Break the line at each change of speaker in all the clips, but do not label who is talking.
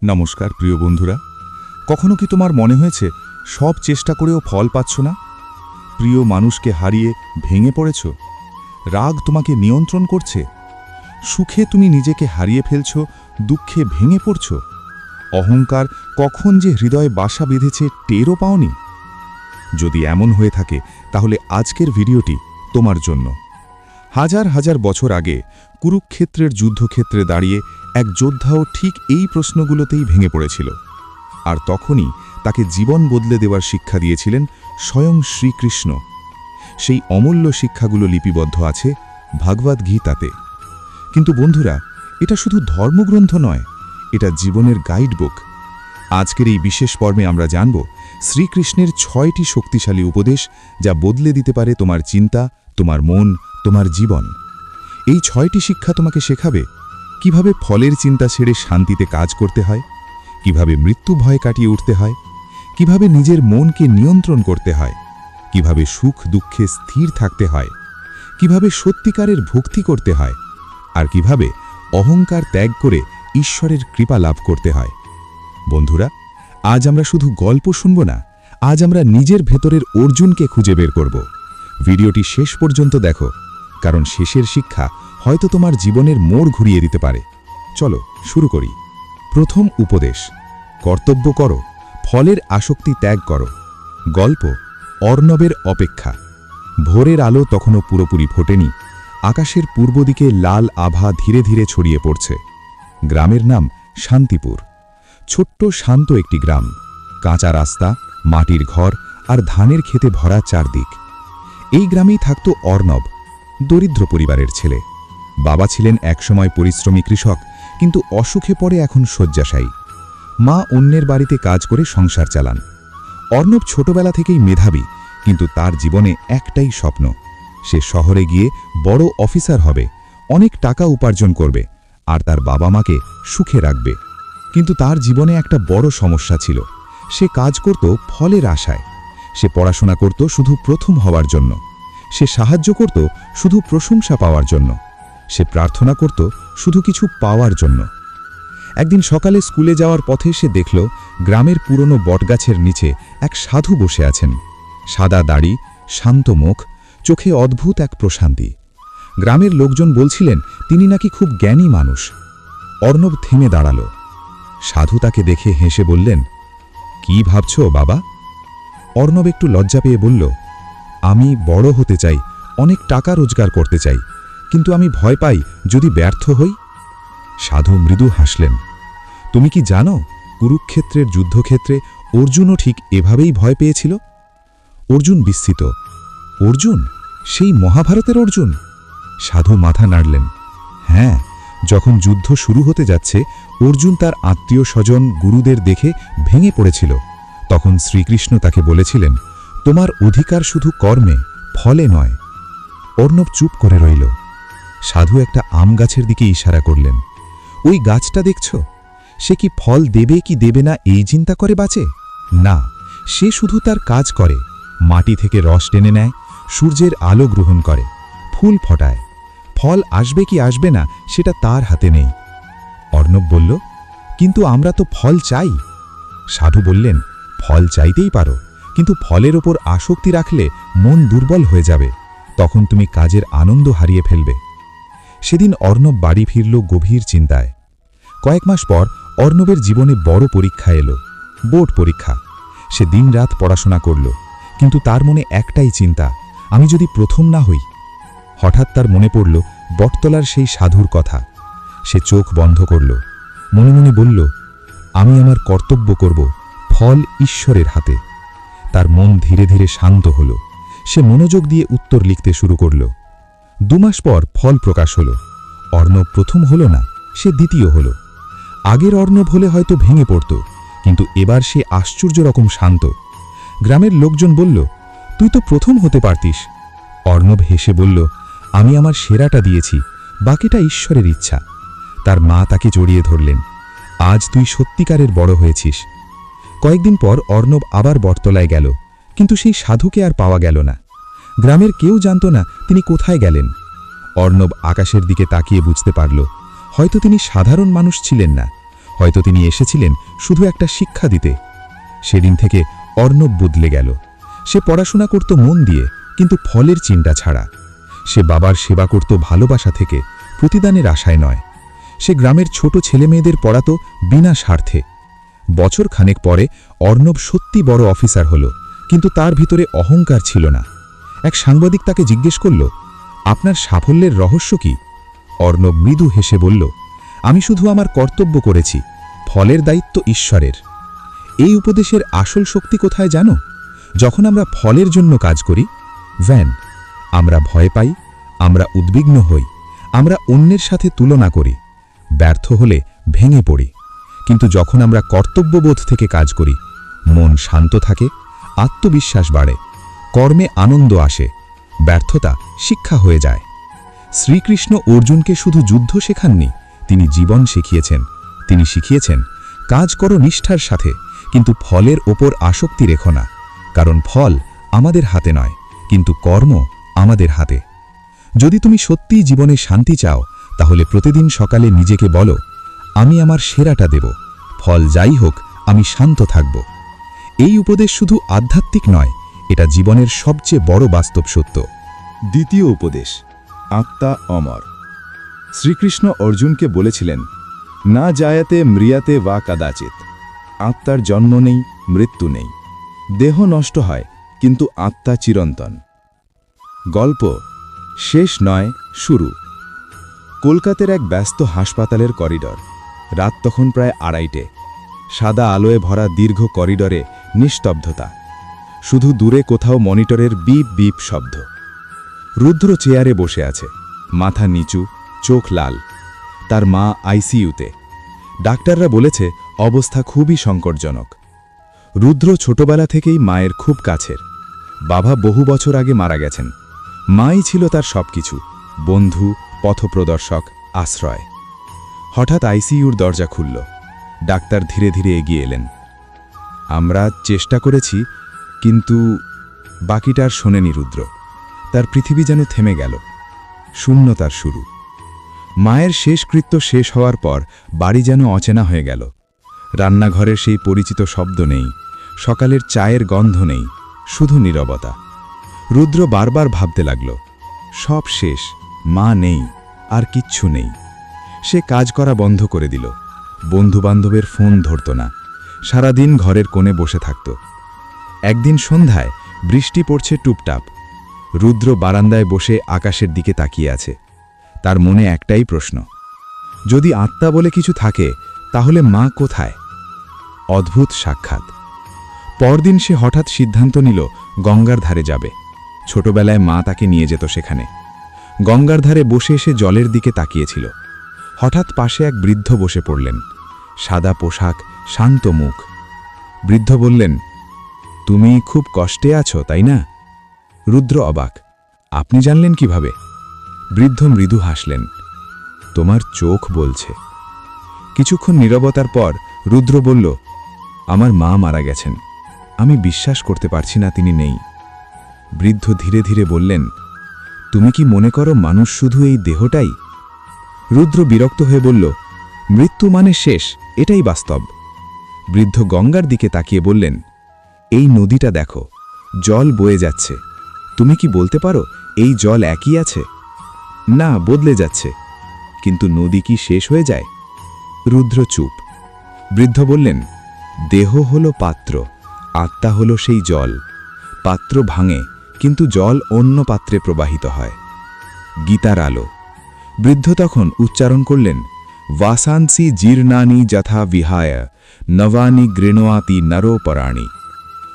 নমস্কার প্রিয় বন্ধুরা। কখনো কি তোমার মনে হয়েছে সব চেষ্টা করেও ফল পাচ্ছ না? প্রিয় মানুষকে হারিয়ে ভেঙে পড়েছ, রাগ তোমাকে নিয়ন্ত্রণ করছে, সুখে তুমি নিজেকে হারিয়ে ফেলছ, দুঃখে ভেঙে পড়ছ, অহংকার কখন যে হৃদয়ে বাসা বেঁধেছে টেরও পাওনি? যদি এমন হয়ে থাকে তাহলে আজকের ভিডিওটি তোমার জন্য। হাজার হাজার বছর আগে কুরুক্ষেত্রের যুদ্ধক্ষেত্রে দাঁড়িয়ে এক যোদ্ধাও ঠিক এই প্রশ্নগুলোতেই ভেঙে পড়েছিল, আর তখনই তাকে জীবন বদলে দেওয়ার শিক্ষা দিয়েছিলেন স্বয়ং শ্রীকৃষ্ণ। সেই অমূল্য শিক্ষাগুলো লিপিবদ্ধ আছে ভাগবত গীতাতে। কিন্তু বন্ধুরা, এটা শুধু ধর্মগ্রন্থ নয়, এটা জীবনের গাইডবুক। আজকের এই বিশেষ পর্বে আমরা জানব শ্রীকৃষ্ণের 6টি শক্তিশালী উপদেশ, যা বদলে দিতে পারে তোমার চিন্তা, তোমার মন, তোমার জীবন। এই 6টি শিক্ষা তোমাকে শেখাবে কিভাবে ফলের চিন্তা ছেড়ে শান্তিতে কাজ করতে হয়, কিভাবে মৃত্যু ভয় কাটিয়ে উঠতে হয়, কিভাবে নিজের মনকে নিয়ন্ত্রণ করতে হয়, কিভাবে সুখ দুঃখে স্থির থাকতে হয়, কিভাবে সত্যিকারের ভক্তি করতে হয়, আর কিভাবে অহংকার ত্যাগ করে ঈশ্বরের কৃপা লাভ করতে হয়। বন্ধুরা, আজ আমরা শুধু গল্প শুনব না, আজ আমরা নিজের ভেতরের অর্জুনকে খুঁজে বের করব। ভিডিওটি শেষ পর্যন্ত দেখো, কারণ শেষের শিক্ষা হয়তো তোমার জীবনের মোড় ঘুরিয়ে দিতে পারে। চলো শুরু করি। প্রথম উপদেশ: কর্তব্য করো, ফলের আসক্তি ত্যাগ করো। গল্প: অর্ণবের অপেক্ষা। ভোরের আলো তখনও পুরোপুরি ফোটেনি, আকাশের পূর্ব দিকে লাল আভা ধীরে ধীরে ছড়িয়ে পড়ছে। গ্রামের নাম শান্তিপুর। ছোট্ট শান্ত একটি গ্রাম, কাঁচা রাস্তা, মাটির ঘর আর ধানের ক্ষেতে ভরা চারদিক। এই গ্রামেই থাকত অর্ণব, দরিদ্র পরিবারের ছেলে। বাবা ছিলেন একসময় পরিশ্রমী কৃষক, কিন্তু অসুখে পড়ে এখন শয্যাশায়ী। মা অন্যের বাড়িতে কাজ করে সংসার চালান। অর্ণব ছোটবেলা থেকেই মেধাবী, কিন্তু তার জীবনে একটাই স্বপ্ন, সে শহরে গিয়ে বড় অফিসার হবে, অনেক টাকা উপার্জন করবে আর তার বাবা মাকে সুখে রাখবে। কিন্তু তার জীবনে একটা বড় সমস্যা ছিল, সে কাজ করত ফলের আশায়। সে পড়াশোনা করত শুধু প্রথম হওয়ার জন্য, সে সাহায্য করত শুধু প্রশংসা পাওয়ার জন্য, সে প্রার্থনা করত শুধু কিছু পাওয়ার জন্য। একদিন সকালে স্কুলে যাওয়ার পথে সে দেখল গ্রামের পুরনো বটগাছের নিচে এক সাধু বসে আছেন। সাদা দাড়ি, শান্ত মুখ, চোখে অদ্ভুত এক প্রশান্তি। গ্রামের লোকজন বলছিলেন তিনি নাকি খুব জ্ঞানী মানুষ। অর্ণব থেমে দাঁড়াল। সাধু তাকে দেখে হেসে বললেন, কি ভাবছ বাবা? অর্ণব একটু লজ্জা পেয়ে বলল, আমি বড় হতে চাই, অনেক টাকা রোজগার করতে চাই, কিন্তু আমি ভয় পাই যদি ব্যর্থ হই। সাধু মৃদু হাসলেন, তুমি কি জানো কুরুক্ষেত্রের যুদ্ধক্ষেত্রে অর্জুনও ঠিক এভাবেই ভয় পেয়েছিল? অর্জুন বিস্মিত। অর্জুন? সেই মহাভারতের অর্জুন? সাধু মাথা নাড়লেন। হ্যাঁ, যখন যুদ্ধ শুরু হতে যাচ্ছে অর্জুন তার আত্মীয় স্বজন গুরুদের দেখে ভেঙে পড়েছিল। তখন শ্রীকৃষ্ণ তাকে বলেছিলেন, তোমার অধিকার শুধু কর্মে, ফলে নয়। অর্ণব চুপ করে রইল। সাধু একটা আম গাছের দিকে ইশারা করলেন। ওই গাছটা দেখছ? সে কি ফল দেবে কি দেবে না এই চিন্তা করে বাঁচে? না, সে শুধু তার কাজ করে, মাটি থেকে রস টেনে নেয়, সূর্যের আলো গ্রহণ করে, ফুল ফোটায়। ফল আসবে কি আসবে না সেটা তার হাতে নেই। অর্ণব বলল, কিন্তু আমরা তো ফল চাই। সাধু বললেন, ফল চাইতেই পারো, কিন্তু ফলের ওপর আসক্তি রাখলে মন দুর্বল হয়ে যাবে, তখন তুমি কাজের আনন্দ হারিয়ে ফেলবে। সেদিন অর্ণব বাড়ি ফিরল গভীর চিন্তায়। কয়েক মাস পর অর্ণবের জীবনে বড় পরীক্ষা এলো, বোর্ড পরীক্ষা। সে দিনরাত পড়াশোনা করল, কিন্তু তার মনে একটাই চিন্তা, আমি যদি প্রথম না হই। হঠাৎ তার মনে পড়ল বটতলার সেই সাধুর কথা। সে চোখ বন্ধ করল, মনে মনে বলল, আমি আমার কর্তব্য করব, ফল ঈশ্বরের হাতে। তার মন ধীরে ধীরে শান্ত হল। সে মনোযোগ দিয়ে উত্তর লিখতে শুরু করল। 2 মাস পর ফল প্রকাশ হল। অর্ণব প্রথম হল না, সে দ্বিতীয় হল। আগের অর্ণব হলে হয়তো ভেঙে পড়ত, কিন্তু এবার সে আশ্চর্য রকম শান্ত। গ্রামের লোকজন বলল, তুই তো প্রথম হতে পারতিস। অর্ণব হেসে বলল, আমি আমার সেরাটা দিয়েছি, বাকিটা ঈশ্বরের ইচ্ছা। তার মা তাকে জড়িয়ে ধরলেন, আজ তুই সত্যিকারের বড় হয়েছিস। কয়েকদিন পর অর্ণব আবার বটতলায় গেল, কিন্তু সেই সাধুকে আর পাওয়া গেল না। গ্রামের কেউ জানত না তিনি কোথায় গেলেন। অর্ণব আকাশের দিকে তাকিয়ে বুঝতে পারল, হয়তো তিনি সাধারণ মানুষ ছিলেন না, হয়তো তিনি এসেছিলেন শুধু একটা শিক্ষা দিতে। সেদিন থেকে অর্ণব বদলে গেল। সে পড়াশোনা করত মন দিয়ে, কিন্তু ফলের চিন্তা ছাড়া। সে বাবার সেবা করত ভালোবাসা থেকে, প্রতিদানের আশায় নয়। সে গ্রামের ছোট ছেলেমেয়েদের পড়াত বিনা স্বার্থে। বছর খানেক পরে অর্ণব সত্যি বড় অফিসার হল, কিন্তু তার ভিতরে অহংকার ছিল না। এক সাংবাদিক তাকে জিজ্ঞেস করল, আপনার সাফল্যের রহস্য কি? অর্ণব মৃদু হেসে বলল, আমি শুধু আমার কর্তব্য করেছি, ফলের দায়িত্ব ঈশ্বরের। এই উপদেশের আসল শক্তি কোথায় জানো? যখন আমরা ফলের জন্য কাজ করি, আমরা ভয় পাই, আমরা উদ্বিগ্ন হই, আমরা অন্যের সাথে তুলনা করি, ব্যর্থ হলে ভেঙে পড়ি। কিন্তু যখন আমরা কর্তব্যবোধ থেকে কাজ করি, মন শান্ত থাকে, আত্মবিশ্বাস বাড়ে, কর্মে আনন্দ আসে, ব্যর্থতা শিক্ষা হয়ে যায়। শ্রীকৃষ্ণ অর্জুনকে শুধু যুদ্ধ শেখাননি, তিনি জীবন শিখিয়েছেন। তিনি শিখিয়েছেন, কাজ করো নিষ্ঠার সাথে, কিন্তু ফলের ওপর আসক্তি রেখো না, কারণ ফল আমাদের হাতে নয়, কিন্তু কর্ম আমাদের হাতে। যদি তুমি সত্যিই জীবনে শান্তি চাও, তাহলে প্রতিদিন সকালে নিজেকে বলো, আমি আমার সেরাটা দেব, ফল যাই হোক আমি শান্ত থাকব। এই উপদেশ শুধু আধ্যাত্মিক নয়, এটা জীবনের সবচেয়ে বড় বাস্তব সত্য।
দ্বিতীয় উপদেশ, আত্মা অমর। শ্রীকৃষ্ণ অর্জুনকে বলেছিলেন, না জায়াতে ম্রিয়াতে বা কাদাচিৎ। আত্মার জন্ম নেই, মৃত্যু নেই। দেহ নষ্ট হয়, কিন্তু আত্মা চিরন্তন। গল্প শেষ নয়, শুরু। কলকাতার এক ব্যস্ত হাসপাতালের করিডর। রাত তখন প্রায় 2:30। সাদা আলোয় ভরা দীর্ঘ করিডরে নিস্তব্ধতা। শুধু দূরে কোথাও মনিটরের বিপ বিপ শব্দ। রুদ্র চেয়ারে বসে আছে, মাথা নিচু, চোখ লাল। তার মা আইসিইউতে। ডাক্তাররা বলেছে অবস্থা খুবই সংকটজনক। রুদ্র ছোটবেলা থেকেই মায়ের খুব কাছের। বাবা বহু বছর আগে মারা গেছেন। মাই ছিল তার সবকিছু, বন্ধু, পথপ্রদর্শক, আশ্রয়। হঠাৎ আইসিইউর দরজা খুলল। ডাক্তার ধীরে ধীরে এগিয়ে এলেন। আমরা চেষ্টা করেছি, কিন্তু বাকিটার শোনেনি রুদ্র। তার পৃথিবী যেন থেমে গেল। শূন্যতার শুরু। মায়ের শেষকৃত্য শেষ হওয়ার পর বাড়ি যেন অচেনা হয়ে গেল। রান্নাঘরের সেই পরিচিত শব্দ নেই, সকালের চায়ের গন্ধ নেই, শুধু নীরবতা। রুদ্র বারবার ভাবতে লাগল, সব শেষ, মা নেই, আর কিচ্ছু নেই। সে কাজ করা বন্ধ করে দিল। বন্ধুবান্ধবের ফোন ধরত না। সারাদিন ঘরের কোণে বসে থাকত। একদিন সন্ধ্যায় বৃষ্টি পড়ছে টুপটাপ। রুদ্র বারান্দায় বসে আকাশের দিকে তাকিয়ে আছে। তার মনে একটাই প্রশ্ন, যদি আত্মা বলে কিছু থাকে, তাহলে মা কোথায়? অদ্ভুত সাক্ষাৎ। পরদিন সে হঠাৎ সিদ্ধান্ত নিল গঙ্গার ধারে যাবে। ছোটবেলায় মা তাকে নিয়ে যেত সেখানে। গঙ্গার ধারে বসে এসে জলের দিকে তাকিয়েছিল। হঠাৎ পাশে এক বৃদ্ধ বসে পড়লেন। সাদা পোশাক, শান্ত মুখ। বৃদ্ধ বললেন, তুমি খুব কষ্টে আছো, তাই না? রুদ্র অবাক। আপনি জানলেন কিভাবে? বৃদ্ধ মৃদু হাসলেন। তোমার চোখ বলছে। কিছুক্ষণ নীরবতার পর রুদ্র বলল, আমার মা মারা গেছেন। আমি বিশ্বাস করতে পারছি না তিনি নেই। বৃদ্ধ ধীরে ধীরে বললেন, তুমি কি মনে করো মানুষ শুধু এই দেহটাই? রুদ্র বিরক্ত হয়ে বলল, মৃত্যু মানে শেষ, এটাই বাস্তব। বৃদ্ধ গঙ্গার দিকে তাকিয়ে বললেন, এই নদীটা দেখো, জল বয়ে যাচ্ছে। তুমি কি বলতে পারো এই জল একই আছে? না, বদলে যাচ্ছে। কিন্তু নদী কি শেষ হয়ে যায়? রুদ্র চুপ। বৃদ্ধ বললেন, দেহ হলো পাত্র, আত্মা হলো সেই জল। পাত্র ভাঙে, কিন্তু জল অন্য পাত্রে প্রবাহিত হয়। গীতার আলো। বৃদ্ধ তখন উচ্চারণ করলেন, वासांसि जीर्णानि যথা বিহায় নবানি গৃণোয়াতি নরোপরাণি।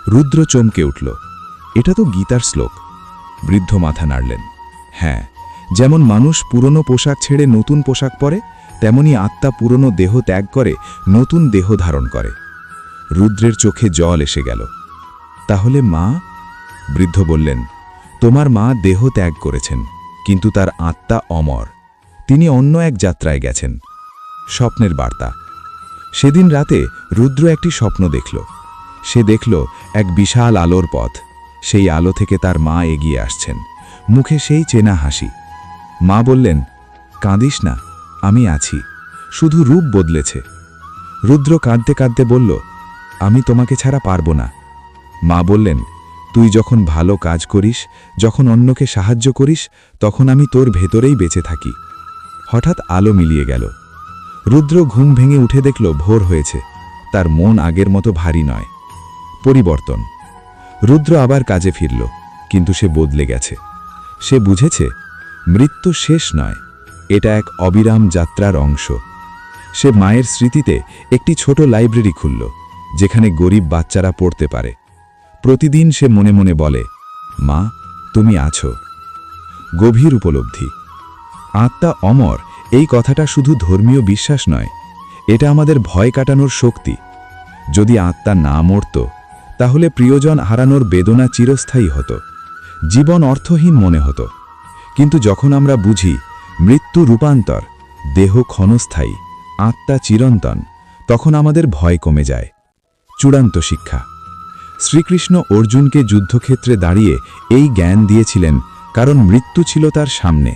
রুদ্র চমকে উঠল। এটা তো গীতার শ্লোক। বৃদ্ধ মাথা নাড়লেন। হ্যাঁ, যেমন মানুষ পুরনো পোশাক ছেড়ে নতুন পোশাক পরে, তেমনি আত্মা পুরনো দেহ ত্যাগ করে নতুন দেহ ধারণ করে। রুদ্রের চোখে জল এসে গেল। তাহলে মা? বৃদ্ধ বললেন, তোমার মা দেহ ত্যাগ করেছেন, কিন্তু তার আত্মা অমর। তিনি অন্য এক যাত্রায় গেছেন। স্বপ্নের বার্তা। সেদিন রাতে রুদ্র একটি স্বপ্ন দেখল। সে দেখল এক বিশাল আলোর পথ। সেই আলো থেকে তার মা এগিয়ে আসছেন, মুখে সেই চেনা হাসি। মা বললেন, কাঁদিস না, আমি আছি, শুধু রূপ বদলেছে।
রুদ্র কাঁদতে কাঁদতে বলল, আমি তোমাকে ছাড়া পারব না। মা বললেন, তুই যখন ভালো কাজ করিস, যখন অন্যকে সাহায্য করিস, তখন আমি তোর ভেতরেই বেঁচে থাকি। হঠাৎ আলো মিলিয়ে গেল। রুদ্র ঘুম ভেঙে উঠে দেখল ভোর হয়েছে। তার মন আগের মতো ভারী নয়। পরিবর্তন। রুদ্র আবার কাজে ফিরল, কিন্তু সে বদলে গেছে। সে বুঝেছে মৃত্যু শেষ নয়, এটা এক অবিরাম যাত্রার অংশ। সে মায়ের স্মৃতিতে একটি ছোট লাইব্রেরি খুলল, যেখানে গরিব বাচ্চারা পড়তে পারে। প্রতিদিন সে মনে মনে বলে, মা, তুমি আছো। গভীর উপলব্ধি। আত্মা অমর এই কথাটা শুধু ধর্মীয় বিশ্বাস নয়, এটা আমাদের ভয় কাটানোর শক্তি। যদি আত্মা না মরত, তাহলে প্রিয়জন হারানোর বেদনা চিরস্থায়ী হতো, জীবন অর্থহীন মনে হতো। কিন্তু যখন আমরা বুঝি মৃত্যু রূপান্তর, দেহ ক্ষণস্থায়ী, আত্মা চিরন্তন, তখন আমাদের ভয় কমে যায়। চূড়ান্ত শিক্ষা। শ্রীকৃষ্ণ অর্জুনকে যুদ্ধক্ষেত্রে দাঁড়িয়ে এই জ্ঞান দিয়েছিলেন, কারণ মৃত্যু ছিল তার সামনে।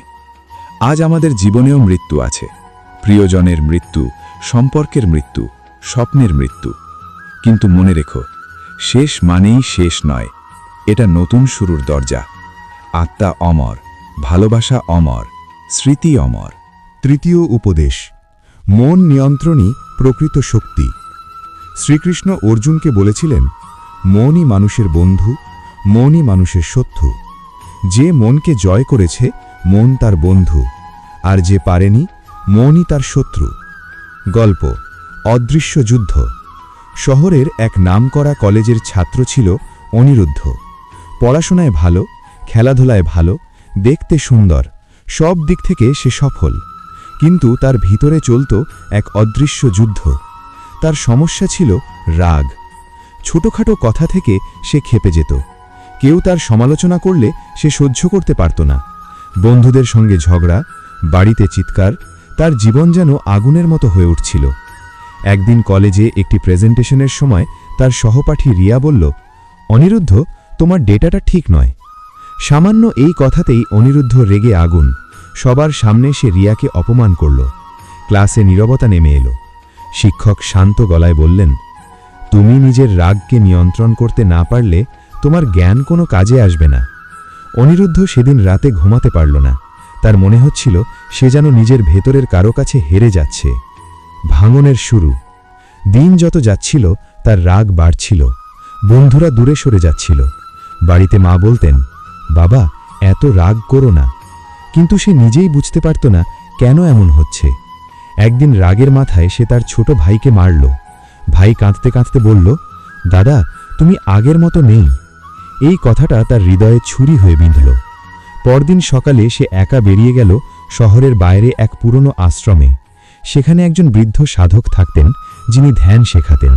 আজ আমাদের জীবনেও মৃত্যু আছে। প্রিয়জনের মৃত্যু, সম্পর্কের মৃত্যু, স্বপ্নের মৃত্যু। কিন্তু মনে রেখো, শেষ মানেই শেষ নয়, এটা নতুন শুরুর দরজা। আত্মা অমর, ভালোবাসা অমর, স্মৃতি অমর।
তৃতীয় উপদেশ। মন নিয়ন্ত্রণই প্রকৃত শক্তি। শ্রীকৃষ্ণ অর্জুনকে বলেছিলেন, মনই মানুষের বন্ধু, মনই মানুষের শত্রু। যে মনকে জয় করেছে, মন তার বন্ধু, আর যে পারেনি, মনই তার শত্রু। গল্প, অদৃশ্য যুদ্ধ। শহরের এক নামকরা কলেজের ছাত্র ছিল অনিরুদ্ধ। পড়াশোনায় ভালো, খেলাধুলায় ভালো, দেখতে সুন্দর, সব দিক থেকে সে সফল। কিন্তু তার ভিতরে চলত এক অদৃশ্য যুদ্ধ। তার সমস্যা ছিল রাগ। ছোটখাটো কথা থেকে সে ক্ষেপে যেত। কেউ তার সমালোচনা করলে সে সহ্য করতে পারত না। বন্ধুদের সঙ্গে ঝগড়া, বাড়িতে চিৎকার, তার জীবন যেন আগুনের মতো হয়ে উঠছিল। একদিন কলেজে একটি প্রেজেন্টেশনের সময় তার সহপাঠী রিয়া বলল, অনিরুদ্ধ, তোমার ডেটাটা ঠিক নয়। সামান্য এই কথাতেই অনিরুদ্ধ রেগে আগুন। সবার সামনে সে রিয়াকে অপমান করল। ক্লাসে নীরবতা নেমে এলো। শিক্ষক শান্ত গলায় বললেন, তুমি নিজের রাগকে নিয়ন্ত্রণ করতে না পারলে তোমার জ্ঞান কোনো কাজে আসবে না। অনিরুদ্ধ সেদিন রাতে ঘুমাতে পারল না। তার মনে হচ্ছিল সে যেন নিজের ভেতরের কারো কাছে হেরে যাচ্ছে। ভাঙনের শুরু। দিন যত যাচ্ছিল তার রাগ বাড়ছিল। বন্ধুরা দূরে সরে যাচ্ছিল। বাড়িতে মা বলতেন, বাবা, এত রাগ করো না। কিন্তু সে নিজেই বুঝতে পারত না কেন এমন হচ্ছে। একদিন রাগের মাথায় সে তার ছোট ভাইকে মারল। ভাই কাঁদতে কাঁদতে বলল, দাদা, তুমি আগের মতো নেই। এই কথাটা তার হৃদয়ে ছুরি হয়ে বিঁধল। পরদিন সকালে সে একা বেরিয়ে গেল শহরের বাইরে এক পুরনো আশ্রমে। সেখানে একজন বৃদ্ধ সাধক থাকতেন, যিনি ধ্যান শেখাতেন।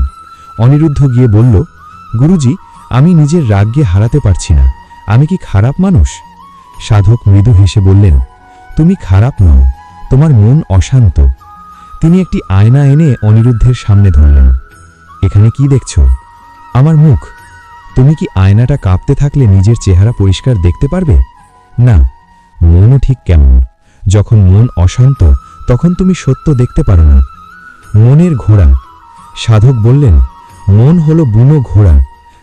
অনিরুদ্ধ গিয়ে বলল, গুরুজি, আমি নিজের রাগকে হারাতে পারছি না। আমি কি খারাপ মানুষ? সাধক মৃদু হেসে বললেন, তুমি খারাপ নও, তোমার মন অশান্ত। তিনি একটি আয়না এনে অনিরুদ্ধের সামনে ধরলেন। এখানে কি দেখছ? আমার মুখ। তুমি কি আয়নাটা কাঁপতে থাকলে নিজের চেহারা পরিষ্কার দেখতে পারবে? না। মনও ঠিক কেমন। যখন মন অশান্ত, তখন তুমি সত্য দেখতে পারো না। মনের ঘোড়া। সাধক বললেন, মন হলো বুনো ঘোড়া।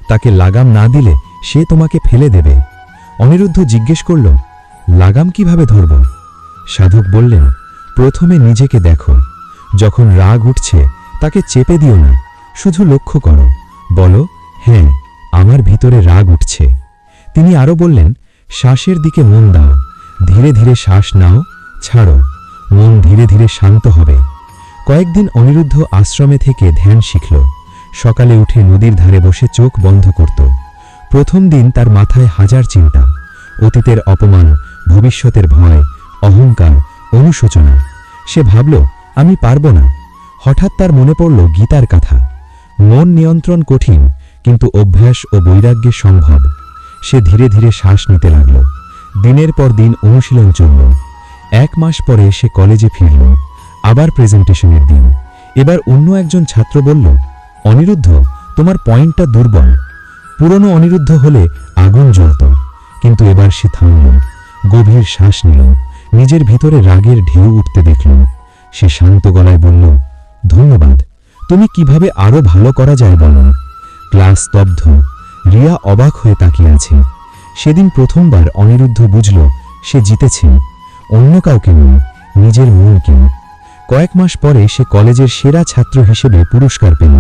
তাকে লাগাম না দিলে সে তোমাকে ফেলে দেবে। অনিরুদ্ধ জিজ্ঞেস করল, লাগাম কিভাবে ধরব? সাধক বললেন, প্রথমে নিজেকে দেখো। যখন রাগ উঠছে তাকে চেপে দিও না, শুধু লক্ষ্য করো। বলো, হ্যাঁ, আমার ভিতরে রাগ উঠছে। তিনি আরও বললেন, শ্বাসের দিকে মন দাও। ধীরে ধীরে শ্বাস নাও, ছাড়ো। মন ধীরে ধীরে শান্ত হবে। কয়েকদিন অনিরুদ্ধ আশ্রমে থেকে ধ্যান শিখল। সকালে উঠে নদীর ধারে বসে চোখ বন্ধ করত। প্রথম দিন তার মাথায় হাজার চিন্তা, অতীতের অপমান, ভবিষ্যতের ভয়, অহংকার, অনুশোচনা। সে ভাবল, আমি পারব না। হঠাৎ তার মনে পড়ল গীতার কথা, মন নিয়ন্ত্রণ কঠিন, কিন্তু অভ্যাস ও বৈরাগ্যে সম্ভব। সে ধীরে ধীরে শ্বাস নিতে লাগল। দিনের পর দিন অনুশীলন চলল। 1 মাস পরে সে কলেজে ফিরল। আবার প্রেজেন্টেশনের দিন। এবার অন্য একজন ছাত্র বলল, অনিরুদ্ধ, তোমার পয়েন্টটা দুর্বল। পুরনো অনিরুদ্ধ হলে আগুন জ্বলত, কিন্তু এবার সে থামল। গভীর শ্বাস নিল। নিজের ভিতরে রাগের ঢেউ উঠতে দেখল। সে শান্ত গলায় বলল, ধন্যবাদ,
তুমি কিভাবে আরো ভালো করা যায় বলো। ক্লাস স্তব্ধ। রিয়া অবাক হয়ে তাকিয়ে আছে। সেদিন প্রথমবার অনিরুদ্ধ বুঝল সে জিতেছে, অন্য কাউকে নয়, নিজের মনকে। কয়েক মাস পরে সে কলেজের সেরা ছাত্র হিসেবে পুরস্কার পেল,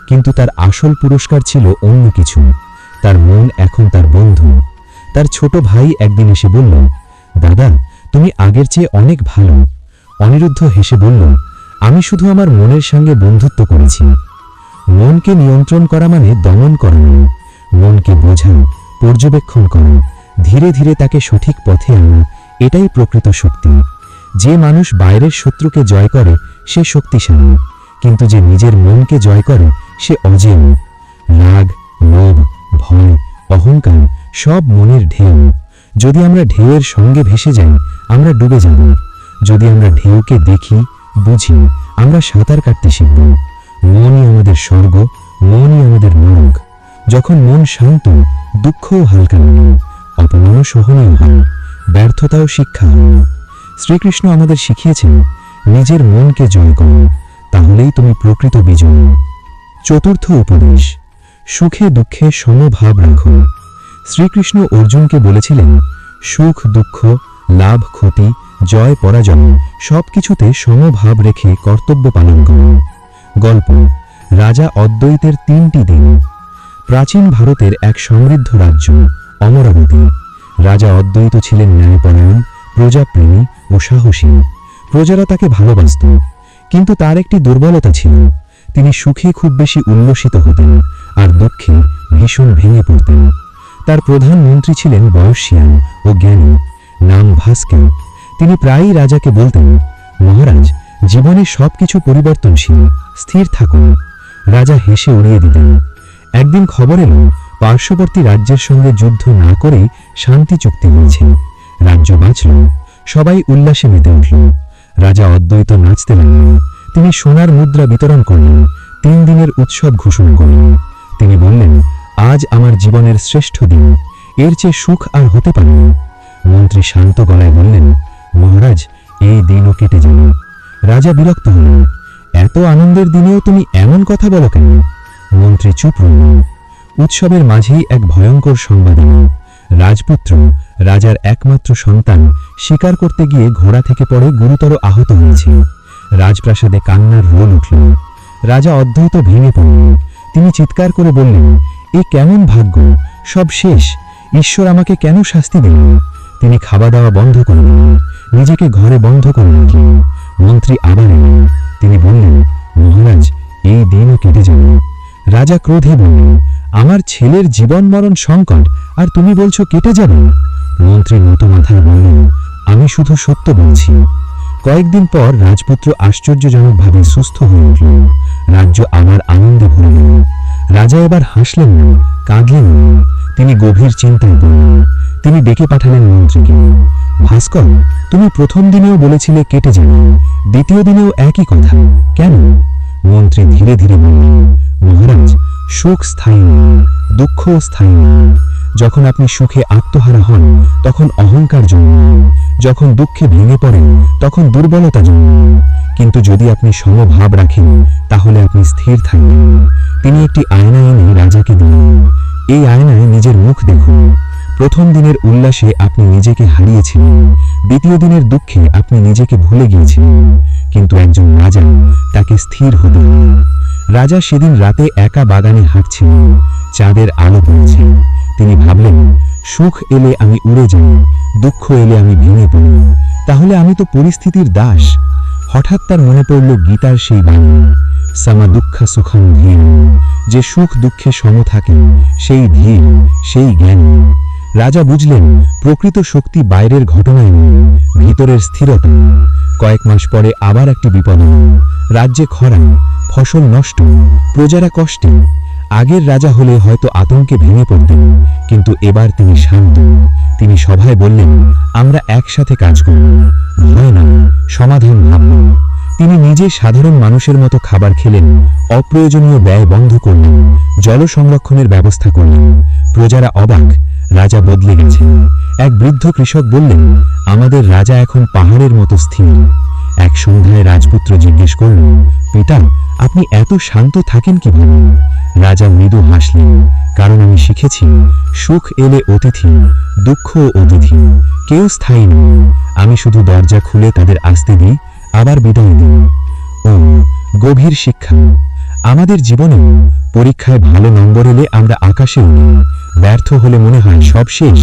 কিন্তু তার আসল পুরস্কার ছিল অন্য কিছু। তার মন এখন তার বন্ধু। তার ছোট ভাই একদিন এসে বলল, দাদা, তুমি আগের চেয়ে অনেক ভালো। অনিরুদ্ধ হেসে বলল, আমি শুধু আমার মনের সঙ্গে বন্ধুত্ব করেছি। মনকে নিয়ন্ত্রণ করা মানে দমন করা নয়, মনকে বোঝা, পর্যবেক্ষণ করা, ধীরে ধীরে তাকে সঠিক পথে আনা, এটাই প্রকৃত শক্তি। যে মানুষ বাইরের শত্রুকে জয় করে সে শক্তিশালী, কিন্তু যে নিজের মনকে জয় করে সে অজেয়। রাগ, লোভ, ভয়, অহংকার সব মনের ঢেউ। যদি আমরা ঢেউয়ের সঙ্গে ভেসে যাই আমরা ডুবে যাব। যদি আমরা ঢেউকে দেখি, বুঝি, আমরা সাঁতার কাটতে শিখব। মনই আমাদের স্বর্গ, মনই আমাদের নরক। যখন মন শান্ত, দুঃখও হালকা লাগে, অপমানও সহনীয় হয়, ব্যর্থতাও শিক্ষা হয়। শ্রীকৃষ্ণ আমাদের শিখিয়েছেন, নিজের মনকে জয় করো, তাহলেই তুমি প্রকৃত বিজয়ী। চতুর্থ উপদেশ, সুখে দুঃখে সমভাব রাখো। শ্রীকৃষ্ণ অর্জুনকে বলেছিলেন, সুখ দুঃখ, লাভ ক্ষতি, জয় পরাজয় সবকিছুতে সমভাব রেখে কর্তব্য পালন করো। গল্প, রাজা অদ্বৈতের 3টি দিন। প্রাচীন ভারতের এক সমৃদ্ধ রাজ্য অমরাবতী। রাজা অদ্বৈত ছিলেন ন্যায়পরায়ণ, প্রজাপ্রেমী ও সাহসী। প্রজারা তাকে ভালোবাসত, কিন্তু তার একটি দুর্বলতা ছিল। তিনি সুখে খুব বেশি উল্লসিত হতেন আর দুঃখে ভীষণ ভেঙে পড়তেন। তার প্রধান মন্ত্রী ছিলেন বয়স্যান ও জ্ঞানী, নাম ভাস্কর। তিনি প্রায়ই রাজাকে বলতেন, মহারাজ, জীবনে সবকিছু পরিবর্তনশীল, স্থির থাকুন। রাজা হেসে উড়িয়ে দিতেন। একদিন খবর এলো পার্শ্ববর্তী রাজ্যের সঙ্গে যুদ্ধ না করেই শান্তি চুক্তি হয়েছে। রাজ্য বাঁচল, সবাই উল্লাসে মেতে উঠল। রাজা অদ্বৈত নাচতে লাগলেন। তিনি সোনার মুদ্রা বিতরণ করলেন, 3 দিনের উৎসব ঘোষণা করলেন। তিনি বললেন, আজ আমার জীবনের শ্রেষ্ঠ দিন, এর চেয়ে সুখ আর হতে পারে না। মন্ত্রী শান্ত গলায় বললেন, মহারাজ, এই দিনও কেটে যাবে। রাজা বিরক্ত হলেন, এত আনন্দের দিনেও তুমি এমন কথা বলো কেন? মন্ত্রী চুপ রইলেন। উৎসবের মাঝেই এক ভয়ঙ্কর সংবাদ এলো। রাজপুত্র, রাজার একমাত্র সন্তান, শিকার করতে গিয়ে ঘোড়া থেকে পড়ে গুরুতর আহত হয়েছে। রাজপ্রাসাদে কান্নার রোল উঠল। রাজা অদ্বৈত ভেঙে পড়লেন। তিনি চিৎকার করে বললেন, এ কেমন ভাগ্য, সব শেষ, ঈশ্বর আমাকে কেন শাস্তি দিলেন? তিনি খাওয়া দাওয়া বন্ধ করে দিলেন, নিজেকে ঘরে বন্ধ করে রাখলেন। মন্ত্রী আবার এলেন। তিনি বললেন, মহারাজ, এই দিনও কেটে যাবে। রাজা ক্রোধে বললেন, আমার ছেলের জীবন মরণ সংকট, আর তুমি বলছো কেটে যাবে? মন্ত্রী নত মাথায় বললেন, আমি শুধু সত্য বলছি। কয়েকদিন পর রাজপুত্র আশ্চর্যজনকভাবে সুস্থ হয়ে উঠল। রাজ্য আবার আনন্দে ভরে গেল। রাজা এবার হাসলেন না, কাঁদলেন না। তিনি গভীর চিন্তায় পড়লেন। তিনি ডেকে পাঠালেন মন্ত্রীকে। ভাস্কর, তুমি প্রথম দিনেও বলেছিলে কেটে যাবে, দ্বিতীয় দিনেও একই কথা, কেন? মন্ত্রী ধীরে ধীরে বললেন, মহারাজ, সুখ স্থায়ী নয়, দুঃখও স্থায়ী নয়। যখন আপনি সুখে আত্মহারা হন তখন অহংকার জন্মায়, যখন দুঃখে ভেঙে পড়েন তখন দুর্বলতা জন্মায়। কিন্তু যদি আপনি সমভাব রাখেন তাহলে আপনি স্থির থাকবেন। তিনি একটি আয়না এনে রাজাকে দিলেন। এই আয়নায় নিজের মুখ দেখুন। প্রথম দিনের উল্লাসে আপনি নিজেকে হারিয়েছিলেন, দ্বিতীয় দিনের দুঃখে আপনি নিজেকে ভুলে গিয়েছিলেন। কিন্তু একজন রাজা, তাকে স্থির হতে দিলেন। রাজা সেদিন রাতে একা বাগানে হাঁটছিলেন, চাঁদের আলো পড়ছে। তিনি ভাবলেন, সুখ এলে আমি উড়ে যাই, দুঃখ এলে আমি ভেঙে পড়ি, তাহলে আমি তো পরিস্থিতির দাস। হঠাৎ তার মনে পড়ল গীতার সেই বাণী, সমা দুঃখ সুখম ধীর। যে সুখ দুঃখে সম থাকে সেই ধীর, সেই জ্ঞানী। রাজা বুঝলেন, প্রকৃত শক্তি বাইরের ঘটনায় নয়, ভিতরের স্থিরতা। কয়েক মাস পরে আবার একটি বিপদ এলো। রাজ্যে খরা, ফসল নষ্ট, প্রজারা কষ্টে। আগের রাজা হলে হয়তো আতঙ্কে ভেঙে পড়তেন, কিন্তু এবার তিনি শান্ত। তিনি সভায় বললেন, আমরা একসাথে কাজ করব, ভয় নয়, সমাধান ভাবব। তিনি নিজে সাধারণ মানুষের মতো খাবার খেলেন, অপ্রয়োজনীয় ব্যয় বন্ধ করলেন, জল সংরক্ষণের ব্যবস্থা করলেন। প্রজারা অবাক, রাজা বদলে গেছেন। এক বৃদ্ধ কৃষক বললেন, আমাদের রাজা এখন পাহাড়ের মতো স্থির। এক সন্ধ্যায় রাজপুত্র জিজ্ঞেস করল, পিতা, আপনি এত শান্ত থাকেন কিভাবে? রাজা মৃদু হাসলেন, কারণ আমি শিখেছি, সুখ এলে অতিথি, দুঃখ অতিথি, কেউ স্থায়ী নয়। আমি শুধু দরজা খুলে তাদের আসতে দিই, আবার বিদায় দিই। ও গভীর শিক্ষা। আমাদের জীবনেও পরীক্ষায় ভালো নম্বর এলে আমরা আকাশে উড়ি, ব্যর্থ হলে মনে হয় সব শেষ,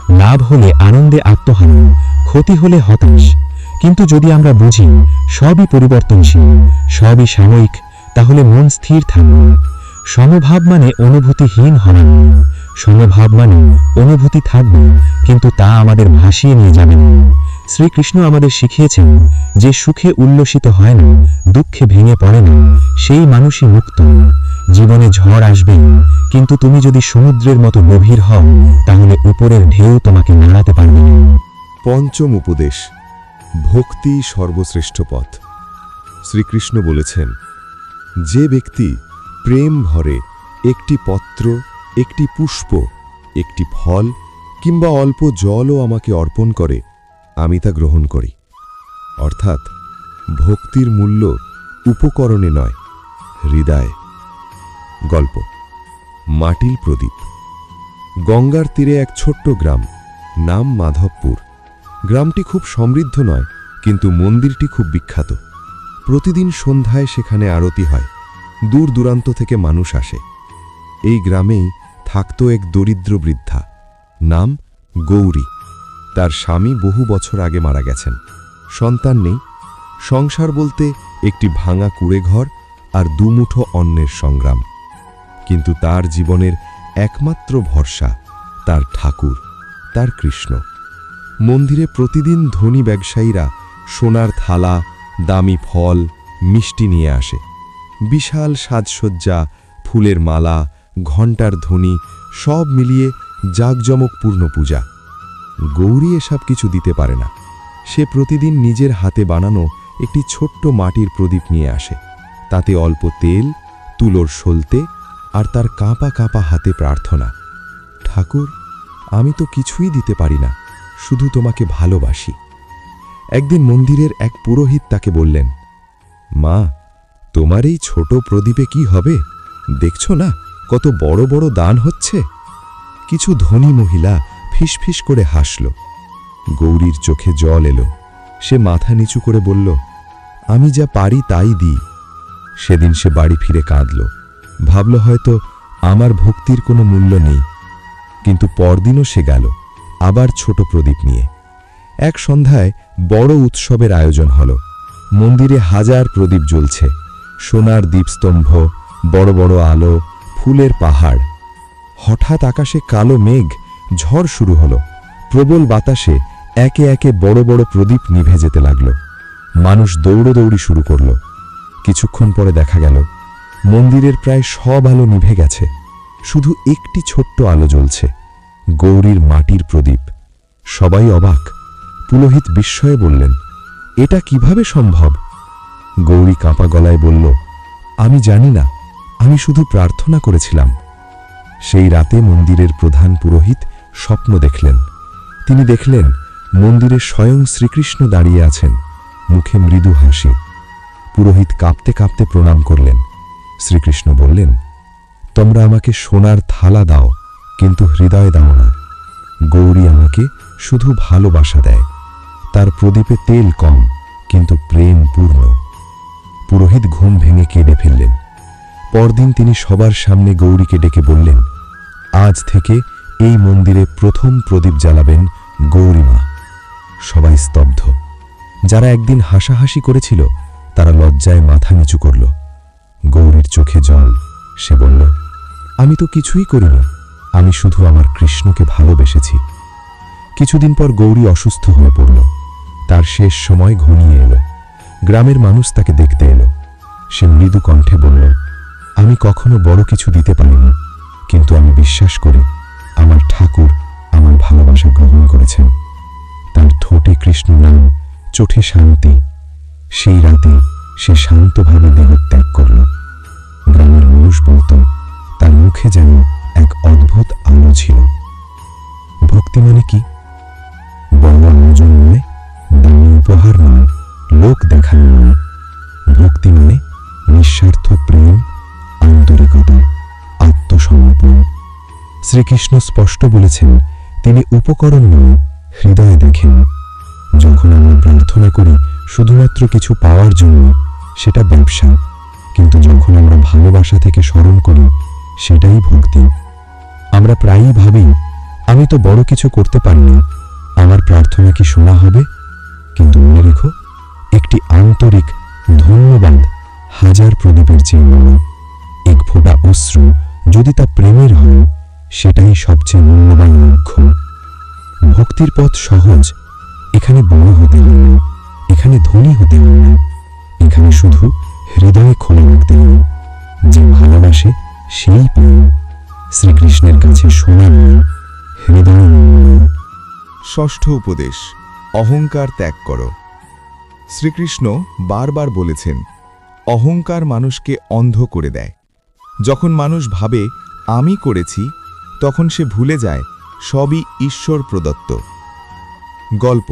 লাভ হলে আনন্দে আত্মহারা, ক্ষতি হলে হতাশ। কিন্তু যদি আমরা বুঝি সবই পরিবর্তনশীল, সবই সাময়িক, তাহলে মন স্থির থাকবে। সমভাব মানে অনুভূতিহীন হওয়া নয়, সমভাব মানে অনুভূতি থাকবে, কিন্তু তা আমাদের ভাসিয়ে নিয়ে যাবে না। শ্রীকৃষ্ণ আমাদের শিখিয়েছেন, যে সুখে উল্লসিত হয় না, দুঃখে ভেঙে পড়ে না, সেই মানুষই মুক্ত। জীবনে ঝড় আসবে, কিন্তু তুমি যদি সমুদ্রের মতো গভীর হও, তাহলে উপরের ঢেউ তোমাকে নাড়াতে পারবে না।
পঞ্চম উপদেশ, ভক্তি সর্বশ্রেষ্ঠ পথ। শ্রীকৃষ্ণ বলেছেন, যে ব্যক্তি প্রেম ভরে একটি পত্র, একটি পুষ্প, একটি ফল কিংবা অল্প জলও আমাকে অর্পণ করে, আমি তা গ্রহণ করি। অর্থাৎ ভক্তির মূল্য উপকরণে নয়, হৃদয়ে। গল্প, মাটির প্রদীপ। গঙ্গার তীরে এক ছোট্ট গ্রাম, নাম মাধবপুর। গ্রামটি খুব সমৃদ্ধ নয়, কিন্তু মন্দিরটি খুব বিখ্যাত। প্রতিদিন সন্ধ্যায় সেখানে আরতি হয়, দূর দূরান্ত থেকে মানুষ আসে। এই গ্রামেই থাকত এক দরিদ্র বৃদ্ধা, নাম গৌরী। তার স্বামী বহু বছর আগে মারা গেছেন, সন্তান নেই। সংসার বলতে একটি ভাঙা কুঁড়েঘর আর দুমুঠো অন্নের সংগ্রাম। কিন্তু তার জীবনের একমাত্র ভরসা তার ঠাকুর, তার কৃষ্ণ। মন্দিরে প্রতিদিন ধনী ব্যবসায়ীরা সোনার থালা, দামি ফল, মিষ্টি নিয়ে আসে। বিশাল সাজসজ্জা, ফুলের মালা, ঘণ্টার ধ্বনি, সব মিলিয়ে জাঁকজমকপূর্ণ পূজা। গৌরী এসব কিছু দিতে পারে না। সে প্রতিদিন নিজের হাতে বানানো একটি ছোট্ট মাটির প্রদীপ নিয়ে আসে। তাতে অল্প তেল, তুলোর সলতে আর তার কাঁপা কাঁপা হাতে প্রার্থনা, ঠাকুর, আমি তো কিছুই দিতে পারি না, শুধু তোমাকে ভালোবাসি। একদিন মন্দিরের এক পুরোহিত তাকে বললেন, মা, তোমার এই ছোট প্রদীপে কি হবে? দেখছো না কত বড় বড় দান হচ্ছে। কিছু ধনী মহিলা ফিসফিস করে হাসল। গৌরীর চোখে জল এলো। সে মাথা নিচু করে বলল, আমি যা পারি তাই দিই। সেদিন সে বাড়ি ফিরে কাঁদল, ভাবল হয়তো আমার ভক্তির কোনো মূল্য নেই। কিন্তু পরদিনও সে গেল, আবার ছোট প্রদীপ নিয়ে। এক সন্ধ্যায় বড় উৎসবের আয়োজন হল। মন্দিরে হাজার প্রদীপ জ্বলছে, সোনার দীপস্তম্ভ, বড় বড় আলো, ফুলের পাহাড়। হঠাৎ আকাশে কালো মেঘ, ঝড় শুরু হলো। প্রবল বাতাসে একে একে বড় বড় প্রদীপ নিভে যেতে লাগল। মানুষ দৌড়দৌড়ি শুরু করল। কিছুক্ষণ পরে দেখা গেল মন্দিরের প্রায় সব আলো নিভে গেছে, শুধু একটি ছোট্ট আলো জ্বলছে, গৌরীর মাটির প্রদীপ। সবাই অবাক। পুরোহিত বিস্ময়ে বললেন, এটা কিভাবে সম্ভব? গৌরী কাঁপা গলায় বলল, আমি জানি না, আমি শুধু প্রার্থনা করেছিলাম। সেই রাতে মন্দিরের প্রধান পুরোহিত স্বপ্ন দেখলেন। তিনি দেখলেন মন্দিরে স্বয়ং শ্রীকৃষ্ণ দাঁড়িয়ে আছেন, মুখে মৃদু হাসি। পুরোহিত কাঁপতে কাঁপতে প্রণাম করলেন। শ্রীকৃষ্ণ বললেন, তোমরা আমাকে সোনার থালা দাও, কিন্তু হৃদয় দাও না। গৌরী আমাকে শুধু ভালোবাসা দেয়। তার প্রদীপে তেল কম, কিন্তু প্রেম পূর্ণ। পুরোহিত ঘুম ভেঙে কেঁদে ফেললেন। পরদিন তিনি সবার সামনে গৌরীকে ডেকে বললেন, আজ থেকে এই মন্দিরে প্রথম প্রদীপ জ্বালাবেন গৌরীমা। সবাই স্তব্ধ। যারা একদিন হাসাহাসি করেছিল তারা লজ্জায় মাথা নিচু করল। গৌরীর চোখে জল। সে বলল, আমি তো কিছুই করিনি, আমি শুধু আমার কৃষ্ণকে ভালোবেসেছি। কিছুদিন পর গৌরী অসুস্থ হয়ে পড়ল। তার শেষ সময় ঘনিয়ে এলো। গ্রামের মানুষ তাকে দেখতে এলো। সে মৃদু কণ্ঠে বলল, আমি কখনো বড় কিছু দিতে পারিনি, কিন্তু আমি বিশ্বাস করি আমার ঠাকুর আমার ভালোবাসা গ্রহণ করেছেন। তার ঠোঁটে কৃষ্ণ নাম, চোখে শান্তি। সেই রাতে সে শান্তভাবে দেহত্যাগ করল। গ্রামের মানুষ বলত, তার মুখে যেন এক অদ্ভুত আলো ছিল। ভক্তি মানে কি? বড় আয়োজন নয়, দামি উপহার নয়,
লোক দেখানো নয়। ভক্তি মানে নিঃস্বার্থ প্রেম, আন্তরিকতা, আত্মসমর্পণ। শ্রীকৃষ্ণ স্পষ্ট বলেছেন, তিনি উপকরণ নয়, হৃদয়ে দেখেন। যখন আমরা প্রার্থনা করি শুধুমাত্র কিছু পাওয়ার জন্য, সেটা ব্যবসা। কিন্তু যখন আমরা ভালোবাসা থেকে স্মরণ করি, সেটাই ভক্তি। আমরা প্রায়ই ভাবি, আমি তো বড় কিছু করতে পারি না, আমার প্রার্থনা কি শোনা হবে? কিন্তু মনে রেখো, একটি আন্তরিক ধন্যবাদ হাজার প্রদীপের চেয়ে বড়। এক ফোঁটা অশ্রু যদি তা প্রেমের হয়, সেটাই সবচেয়ে মূল্যবান লক্ষ্য। ভক্তির পথ সহজ। এখানে বড় হতে হয় না, এখানে ধনী হতে হয় না, এখানে শুধু হৃদয়ে খোলা রাখতে হয়। যে ভালোবাসে সেই পায়। শ্রীকৃষ্ণের কাছে সোনা নয়, হৃদয় নয়।
ষষ্ঠ উপদেশ, অহংকার ত্যাগ করো। শ্রীকৃষ্ণ বারবার বলেছেন, অহংকার মানুষকে অন্ধ করে দেয়। যখন মানুষ ভাবে আমি করেছি, তখন সে ভুলে যায় সবই ঈশ্বর প্রদত্ত। গল্প,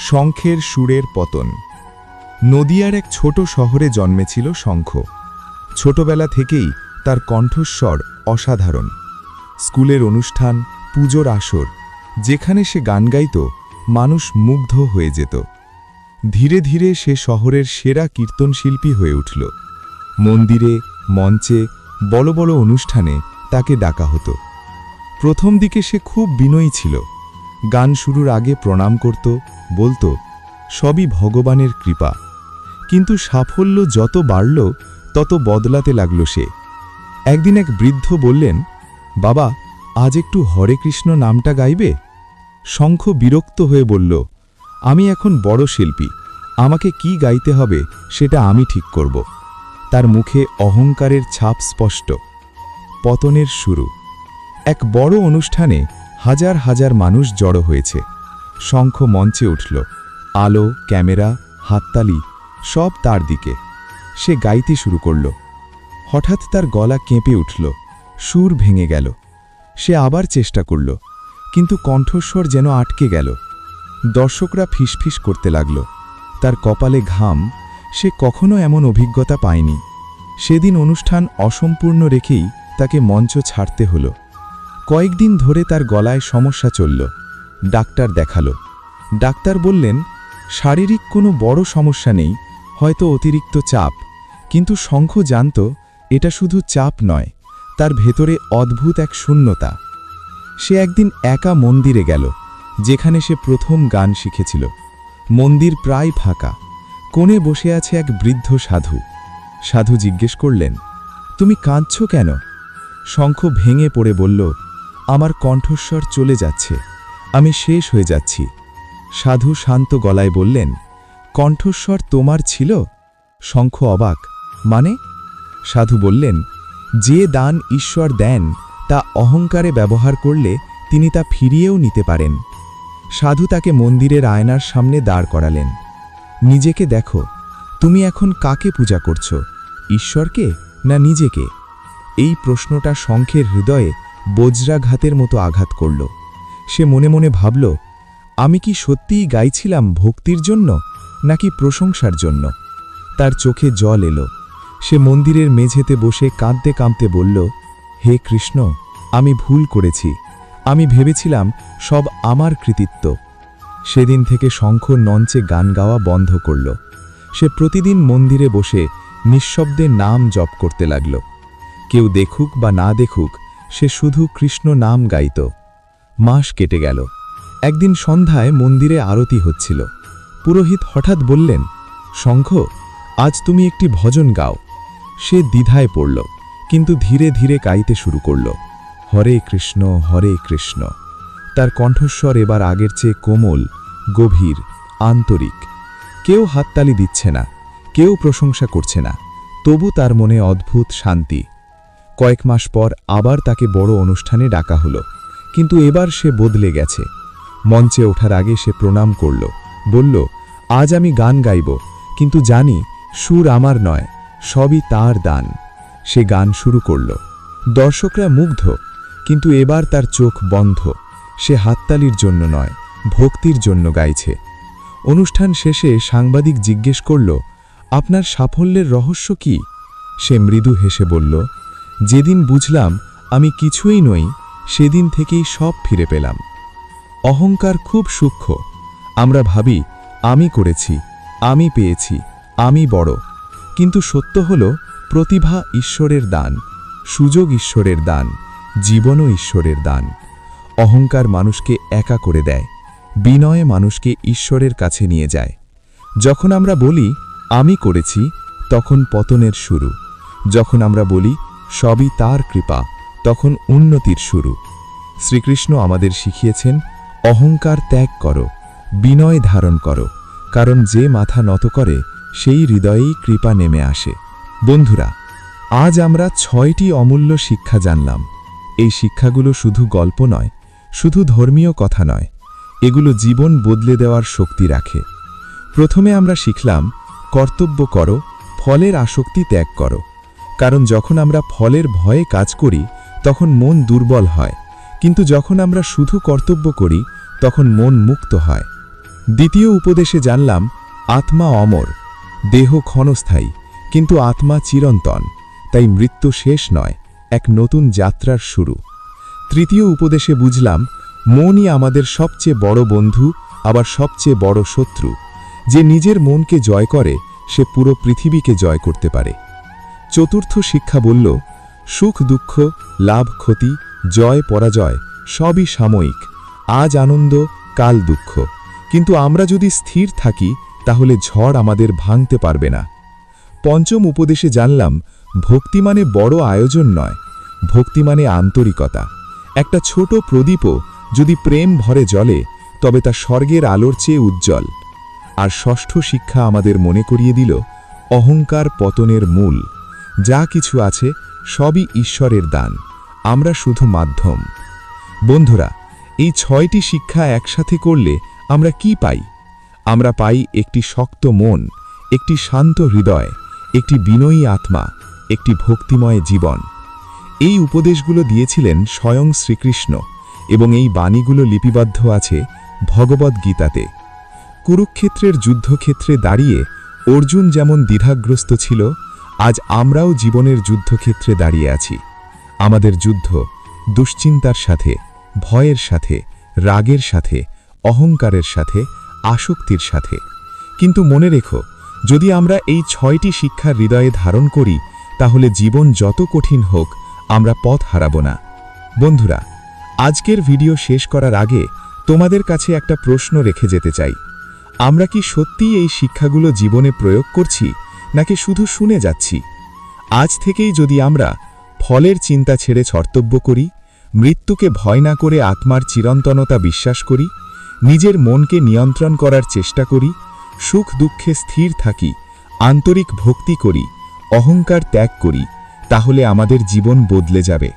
শঙ্খের সুরের পতন। নদিয়ার এক ছোট শহরে জন্মেছিল শঙ্খ। ছোটবেলা থেকেই তার কণ্ঠস্বর অসাধারণ। স্কুলের অনুষ্ঠান, পুজোর আসর, যেখানে সে গান গাইত, মানুষ মুগ্ধ হয়ে যেত। ধীরে ধীরে সে শহরের সেরা কীর্তনশিল্পী হয়ে উঠল। মন্দিরে, মঞ্চে, বড় বড় অনুষ্ঠানে তাকে ডাকা হতো। প্রথম দিকে সে খুব বিনয়ী ছিল। গান শুরুর আগে প্রণাম করত, বলতো, সবই ভগবানের কৃপা। কিন্তু সাফল্য যত বাড়ল, তত বদলাতে লাগল সে। একদিন এক বৃদ্ধ বললেন, বাবা, আজ একটু হরে কৃষ্ণ নামটা গাইবে? শঙ্খ বিরক্ত হয়ে বলল, আমি এখন বড় শিল্পী, আমাকে কি গাইতে হবে সেটা আমি ঠিক করব। তার মুখে অহংকারের ছাপ স্পষ্ট। পতনের শুরু। এক বড় অনুষ্ঠানে হাজার হাজার মানুষ জড়ো হয়েছে। শঙ্খ মঞ্চে উঠল। আলো, ক্যামেরা, হাততালি সব তার দিকে। সে গাইতে শুরু করল। হঠাৎ তার গলা কেঁপে উঠল, সুর ভেঙে গেল। সে আবার চেষ্টা করল, কিন্তু কণ্ঠস্বর যেন আটকে গেল। দর্শকরা ফিসফিস করতে লাগল। তার কপালে ঘাম। সে কখনো এমন অভিজ্ঞতা পায়নি। সেদিন অনুষ্ঠান অসম্পূর্ণ রেখেই তাকে মঞ্চ ছাড়তে হলো। কয়েকদিন ধরে তার গলায় সমস্যা চলল। ডাক্তার দেখালো। ডাক্তার বললেন, শারীরিক কোনো বড় সমস্যা নেই, হয়তো অতিরিক্ত চাপ। কিন্তু শঙ্খ জানত, এটা শুধু চাপ নয়, তার ভেতরে অদ্ভুত এক শূন্যতা। সে একদিন একা মন্দিরে গেল, যেখানে সে প্রথম গান শিখেছিল। মন্দির প্রায় ফাঁকা। কোণে বসে আছে এক বৃদ্ধ সাধু। সাধু জিজ্ঞেস করলেন, তুমি কাঁদছ কেন? শঙ্খ ভেঙে পড়ে বলল, আমার কণ্ঠস্বর চলে যাচ্ছে, আমি শেষ হয়ে যাচ্ছি। সাধু শান্ত গলায় বললেন, কণ্ঠস্বর তোমার ছিল? শঙ্খ অবাক, মানে? সাধু বললেন, যে দান ঈশ্বর দেন তা অহংকারে ব্যবহার করলে তিনি তা ফিরিয়েও নিতে পারেন। সাধু তাকে মন্দিরের আয়নার সামনে দাঁড় করালেন। নিজেকে দেখো, তুমি এখন কাকে পূজা করছো, ঈশ্বরকে না নিজেকে? এই প্রশ্নটা শঙ্খের হৃদয়ে বজ্রাঘাতের মতো আঘাত করল। সে মনে মনে ভাবল, আমি কি সত্যিই গাইছিলাম ভক্তির জন্য নাকি প্রশংসার জন্য? তার চোখে জল এলো। সে মন্দিরের মেঝেতে বসে কাঁদতে কাঁদতে বলল, হে কৃষ্ণ, আমি ভুল করেছি। আমি ভেবেছিলাম সব আমার কৃতিত্ব। সেদিন থেকে শঙ্খ মঞ্চে গান গাওয়া বন্ধ করল। সে প্রতিদিন মন্দিরে বসে নিঃশব্দে নাম জপ করতে লাগল। কেউ দেখুক বা না দেখুক, সে শুধু কৃষ্ণ নাম গাইত। মাস কেটে গেল। একদিন সন্ধ্যায় মন্দিরে আরতি হচ্ছিল। পুরোহিত হঠাৎ বললেন, শঙ্খ, আজ তুমি একটি ভজন গাও। সে দ্বিধায় পড়ল, কিন্তু ধীরে ধীরে গাইতে শুরু করল, হরে কৃষ্ণ হরে কৃষ্ণ। তার কণ্ঠস্বর এবার আগের চেয়ে কোমল, গভীর, আন্তরিক। কেউ হাততালি দিচ্ছে না, কেউ প্রশংসা করছে না, তবু তার মনে অদ্ভুত শান্তি। কয়েক মাস পর আবার তাকে বড় অনুষ্ঠানে ডাকা হলো, কিন্তু এবার সে বদলে গেছে। মঞ্চে ওঠার আগে সে প্রণাম করল, বলল, আজ আমি গান গাইব, কিন্তু জানি সুর আমার নয়, সবই তার দান। সে গান শুরু করল। দর্শকরা মুগ্ধ, কিন্তু এবার তার চোখ বন্ধ। সে হাততালির জন্য নয়, ভক্তির জন্য গাইছে।
অনুষ্ঠান শেষে সাংবাদিক জিজ্ঞেস করল, আপনার সাফল্যের রহস্য কি? সে মৃদু হেসে বলল, যেদিন বুঝলাম আমি কিছুই নই, সেদিন থেকেই সব ফিরে পেলাম। অহংকার খুব সূক্ষ্ম। আমরা ভাবি, আমি করেছি, আমি পেয়েছি, আমি বড়। কিন্তু সত্য হল, প্রতিভা ঈশ্বরের দান, সুযোগ ঈশ্বরের দান, জীবনও ঈশ্বরের দান। অহংকার মানুষকে একা করে দেয়, বিনয় মানুষকে ঈশ্বরের কাছে নিয়ে যায়। যখন আমরা বলি আমি করেছি, তখন পতনের শুরু। যখন আমরা বলি সবই তার কৃপা, তখন উন্নতির শুরু। শ্রীকৃষ্ণ আমাদের শিখিয়েছেন, অহংকার ত্যাগ করো, বিনয় ধারণ করো, কারণ যে মাথা নত করে সেই হৃদয়েই কৃপা নেমে আসে। বন্ধুরা, আজ আমরা 6টি অমূল্য শিক্ষা জানলাম। এই শিক্ষাগুলো শুধু গল্প নয়, শুধু ধর্মীয় কথা নয়, এগুলো জীবন বদলে দেওয়ার শক্তি রাখে। প্রথমে আমরা শিখলাম, কর্তব্য করো, ফলের আসক্তি ত্যাগ করো। কারণ যখন আমরা ফলের ভয়ে কাজ করি, তখন মন দুর্বল হয়, কিন্তু যখন আমরা শুধু কর্তব্য করি, তখন মন মুক্ত হয়। দ্বিতীয় উপদেশে জানলাম, আত্মা অমর, দেহ ক্ষণস্থায়ী, কিন্তু আত্মা চিরন্তন, তাই মৃত্যু শেষ নয়, এক নতুন যাত্রার শুরু। তৃতীয় উপদেশে বুঝলাম, মনই আমাদের সবচেয়ে বড় বন্ধু, আবার সবচেয়ে বড় শত্রু। যে নিজের মনকে জয় করে, সে পুরো পৃথিবীকে জয় করতে পারে। চতুর্থ শিক্ষা বলল, সুখ দুঃখ, লাভ ক্ষতি, জয় পরাজয় সবই সাময়িক। আজ আনন্দ, কাল দুঃখ। কিন্তু আমরা যদি স্থির থাকি, তাহলে ঝড় আমাদের ভাঙতে পারবে না। পঞ্চম উপদেশে জানলাম, ভক্তি মানে বড় আয়োজন নয়, ভক্তি মানে আন্তরিকতা। একটা ছোট প্রদীপও যদি প্রেম ভরে জ্বলে, তবে তা স্বর্গের আলোর চেয়ে উজ্জ্বল। আর ষষ্ঠ শিক্ষা আমাদের মনে করিয়ে দিল, অহংকার পতনের মূল। যা কিছু আছে সবই ঈশ্বরের দান, আমরা শুধু মাধ্যম। বন্ধুরা, এই 6টি শিক্ষা একসাথে করলে আমরা কি পাই? আমরা পাই একটি শক্ত মন, একটি শান্ত হৃদয়, একটি বিনয়ী আত্মা, একটি ভক্তিময় জীবন। এই উপদেশগুলো দিয়েছিলেন স্বয়ং শ্রীকৃষ্ণ, এবং এই বাণীগুলো লিপিবদ্ধ আছে ভগবদ্গীতাতে। কুরুক্ষেত্রের যুদ্ধক্ষেত্রে দাঁড়িয়ে অর্জুন যেমন দ্বিধাগ্রস্ত ছিল, আজ আমরাও জীবনের যুদ্ধক্ষেত্রে দাঁড়িয়ে আছি। আমাদের যুদ্ধ দুশ্চিন্তার সাথে, ভয়ের সাথে, রাগের সাথে, অহংকারের সাথে, আসক্তির সাথে। কিন্তু মনে রেখো, যদি আমরা এই 6টি শিক্ষা হৃদয়ে ধারণ করি, তাহলে জীবন যত কঠিন হোক, আমরা পথ হারাব না। বন্ধুরা, আজকের ভিডিও শেষ করার আগে তোমাদের কাছে একটা প্রশ্ন রেখে যেতে চাই। আমরা কি সত্যিই এই শিক্ষাগুলো জীবনে প্রয়োগ করছি, নাকি শুধু শুনে যাচ্ছি? আজ থেকেই যদি আমরা ফলের চিন্তা ছেড়ে কর্তব্য করি, মৃত্যুকে ভয় না করে আত্মার চিরন্তনতা বিশ্বাস করি, নিজের মনকে নিয়ন্ত্রণ করার চেষ্টা করি, সুখ দুঃখে স্থির থাকি, আন্তরিক ভক্তি করি, অহংকার ত্যাগ করি, তাহলে আমাদের জীবন বদলে যাবে।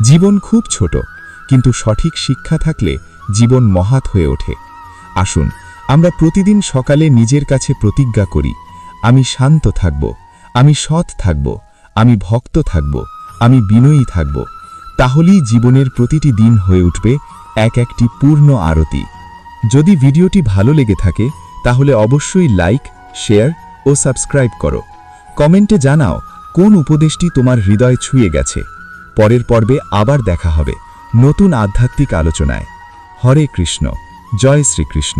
জীবন খুব ছোট, কিন্তু সঠিক শিক্ষা থাকলে জীবন মহাত হয়ে ওঠে। আসুন আমরা প্রতিদিন সকালে নিজের কাছে প্রতিজ্ঞা করি, আমি শান্ত থাকব, আমি সৎ থাকব, আমি ভক্ত থাকব, আমি বিনয়ী থাকব। তাহলেই জীবনের প্রতিটি দিন হয়ে উঠবে এক একটি পূর্ণ আরতি। যদি ভিডিওটি ভালো লেগে থাকে, তাহলে অবশ্যই লাইক, শেয়ার ও সাবস্ক্রাইব করো। কমেন্টে জানাও কোন উপদেশটি তোমার হৃদয় ছুঁয়ে গেছে। পরের পর্বে আবার দেখা হবে নতুন আধ্যাত্মিক আলোচনায়। হরে কৃষ্ণ, জয় শ্রীকৃষ্ণ।